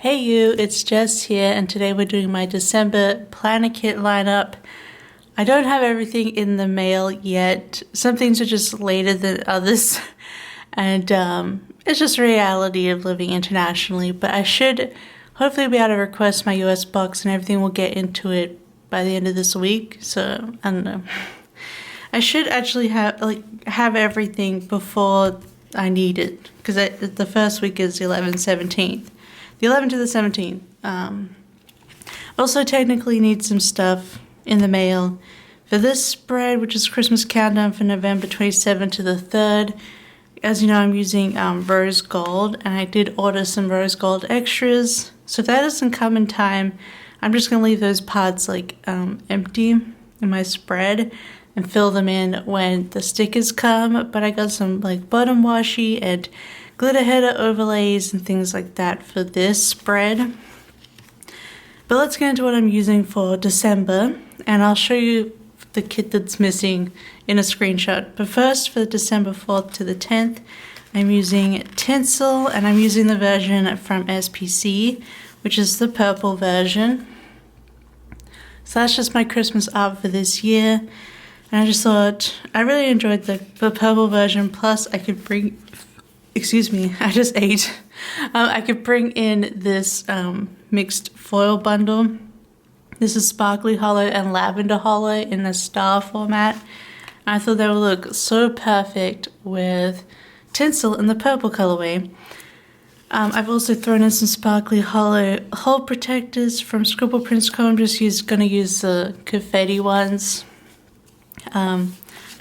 Hey you, it's Jess here, and today we're doing my December planner kit lineup. I don't have everything in the mail yet. Some things are just later than others, and it's just a reality of living internationally, but I should hopefully be able to request my US box and everything will get into it by the end of this week, so I don't know. I should actually have everything before I need it, because the first week is the 11th, 17th. The 11th to the 17th. Also technically need some stuff in the mail for this spread, which is Christmas Countdown for November 27th to the 3rd. As you know, I'm using rose gold, and I did order some rose gold extras. So if that doesn't come in time, I'm just going to leave those parts empty in my spread and fill them in when the stickers come. But I got some bottom washi and glitter header overlays and things like that for this spread. But let's get into what I'm using for December, and I'll show you the kit that's missing in a screenshot. But first, for December 4th to the 10th, I'm using tinsel, and I'm using the version from SPC, which is the purple version. So that's just my Christmas art for this year. And I just thought, I really enjoyed the purple version, plus I could bring, excuse me, I just ate. I could bring in this mixed foil bundle. This is Sparkly Hollow and Lavender Hollow in the star format. I thought they would look so perfect with tinsel in the purple colorway. I've also thrown in some Sparkly Hollow hole protectors from Scribble Prints Co. I'm just going to use the confetti ones.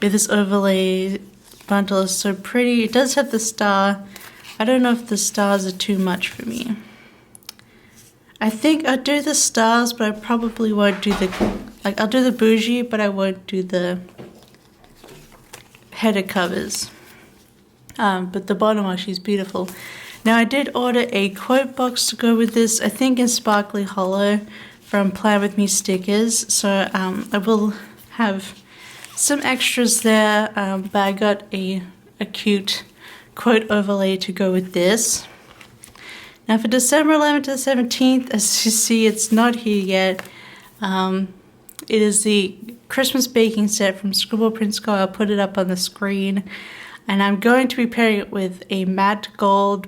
This overlay bundle is so pretty. It does have the star. I don't know if the stars are too much for me. I think I'll do the stars, but I probably won't do I'll do the bougie, but I won't do the header covers. But the bottom washi is beautiful. Now I did order a quote box to go with this, I think in Sparkly Hollow from Plan With Me stickers. So I will have some extras there, but I got a cute quote overlay to go with this. Now for December 11th to the 17th, as you see, it's not here yet. It is the Christmas baking set from Scribble Prints Co. I'll put it up on the screen. And I'm going to be pairing it with a matte gold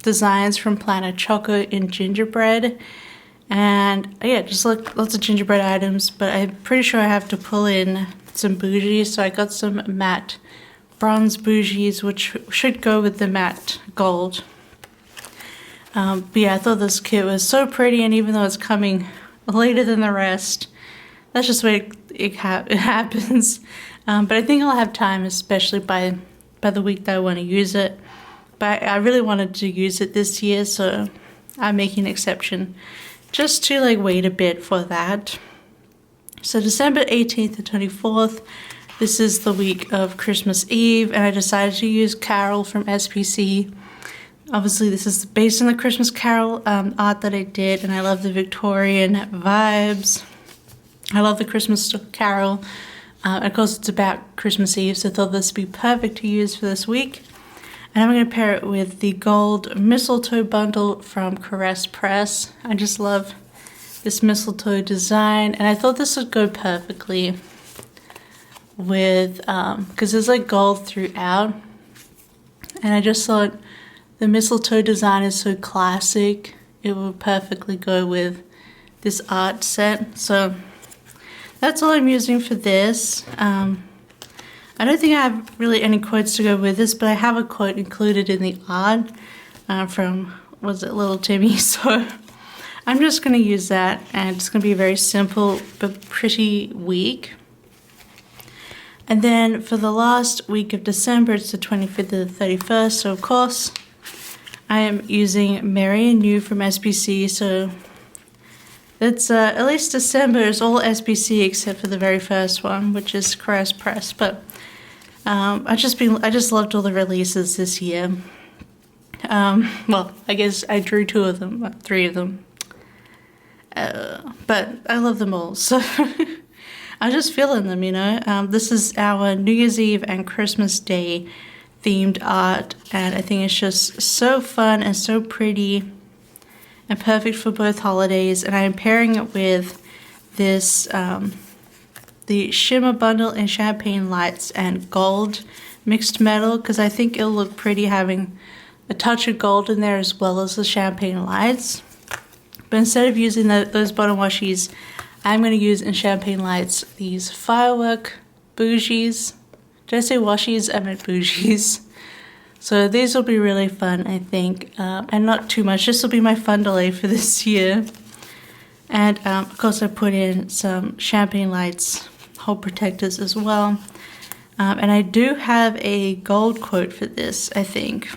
designs from Planet Choco in gingerbread. And yeah, just lots of gingerbread items, but I'm pretty sure I have to pull in some bougies, so I got some matte bronze bougies, which should go with the matte gold. But yeah, I thought this kit was so pretty, and even though it's coming later than the rest, that's just the way it happens. But I think I'll have time, especially by the week that I want to use it. But I really wanted to use it this year, so I'm making an exception just to wait a bit for that. So December 18th to 24th, this is the week of Christmas Eve, and I decided to use Carol from SPC. Obviously this is based on the Christmas Carol art that I did, and I love the Victorian vibes. I love the Christmas Carol. Of course it's about Christmas Eve, so I thought this would be perfect to use for this week. And I'm going to pair it with the gold mistletoe bundle from Caress Press. I just love this mistletoe design, and I thought this would go perfectly with, because there's gold throughout, and I just thought the mistletoe design is so classic, it would perfectly go with this art set. So that's all I'm using for this. I don't think I have really any quotes to go with this, but I have a quote included in the art from, Little Timmy? So I'm just going to use that, and it's going to be a very simple but pretty week. And then for the last week of December, it's the 25th to the 31st, so of course I am using Merry and New from SPC, so that's at least December is all SPC except for the very first one, which is Caress Press. But I just loved all the releases this year. Well, I guess I drew 2 of them, 3 of them, but I love them all. So I was just feeling them, you know. This is our New Year's Eve and Christmas Day themed art, and I think it's just so fun and so pretty. and perfect for both holidays. And I am pairing it with this, the Shimmer Bundle in Champagne Lights and Gold Mixed Metal, because I think it'll look pretty having a touch of gold in there as well as the Champagne Lights. But instead of using those bottom washies, I'm going to use in Champagne Lights these Firework Bougies. Did I say washies? I meant bougies. So these will be really fun, I think, and not too much. This will be my fun delay for this year. And of course I put in some Champagne Lights hole protectors as well. And I do have a gold quote for this, I think.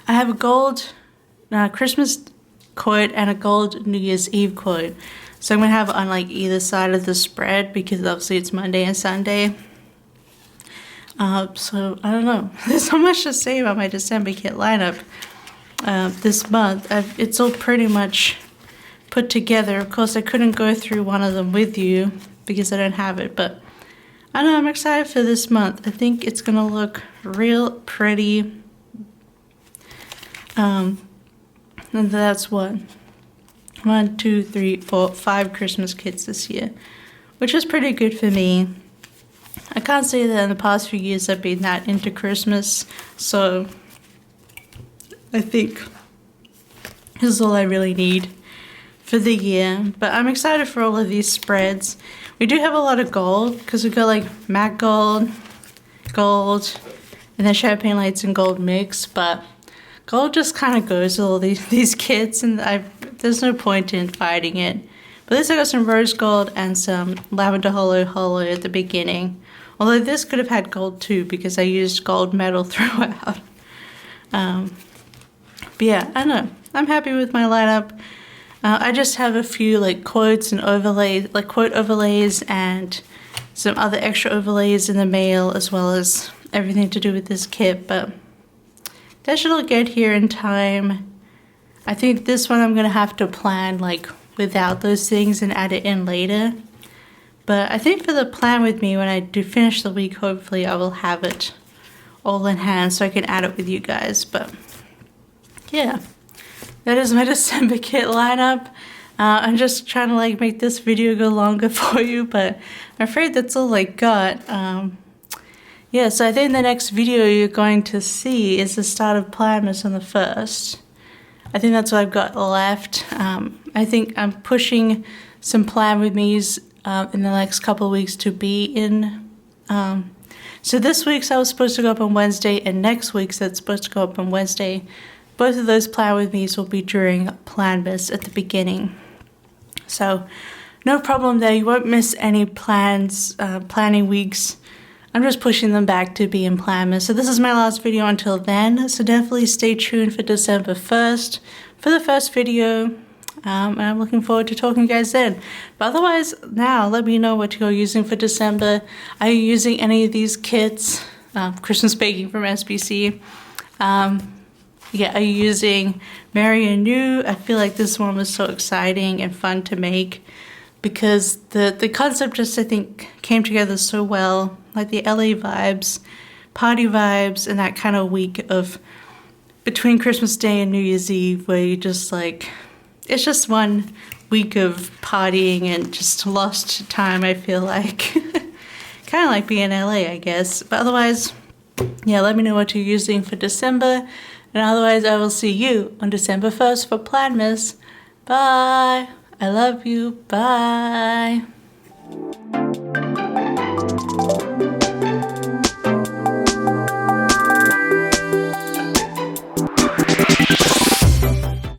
I have a gold Christmas quote and a gold New Year's Eve quote. So I'm going to have it on like either side of the spread because obviously it's Monday and Sunday. So I don't know. There's so much to say about my December kit lineup this month. It's all pretty much put together. Of course, I couldn't go through one of them with you because I don't have it, but I know I'm excited for this month. I think it's gonna look real pretty. And that's what? 1, 2, 3, 4, 5 Christmas kits this year, which is pretty good for me. I can't say that in the past few years I've been that into Christmas, so I think this is all I really need for the year. But I'm excited for all of these spreads. We do have a lot of gold because we've got like matte gold, and then Champagne Lights and gold mix, but gold just kind of goes with all these kits, and there's no point in fighting it. But at least I got some rose gold and some lavender hollow at the beginning. Although this could have had gold too because I used gold metal throughout. But yeah, I don't know. I'm happy with my lineup. I just have a few like quotes and overlays, like quote overlays and some other extra overlays in the mail, as well as everything to do with this kit. But that should all get here in time. I think this one I'm gonna have to plan like without those things and add it in later. But I think for the plan with me, when I do finish the week, hopefully I will have it all in hand so I can add it with you guys. But yeah, that is my December kit lineup. I'm just trying to like make this video go longer for you, but I'm afraid that's all I got. Yeah, so I think the next video you're going to see is the start of Planmas on the 1st. I think that's what I've got left. I think I'm pushing some Plan With Me's in the next couple of weeks to be in. So this week's I was supposed to go up on Wednesday, and next week's that's supposed to go up on Wednesday. Both of those Plan With Me's will be during Planmas at the beginning. So no problem there. You won't miss any planning weeks. I'm just pushing them back to be in Planmas. So this is my last video until then. So definitely stay tuned for December 1st for the first video. And I'm looking forward to talking to you guys then. But otherwise, now let me know what you're using for December. Are you using any of these kits? Christmas baking from SBC. Yeah, are you using Merry and New? I feel like this one was so exciting and fun to make because the concept just, I think, came together so well. Like the LA vibes, party vibes, and that kind of week of between Christmas Day and New Year's Eve where you just like, it's just one week of partying and just lost time, I feel like. Kind of like being in LA, I guess. But otherwise, yeah, let me know what you're using for December. And otherwise, I will see you on December 1st for Planmas. Bye. I love you. Bye.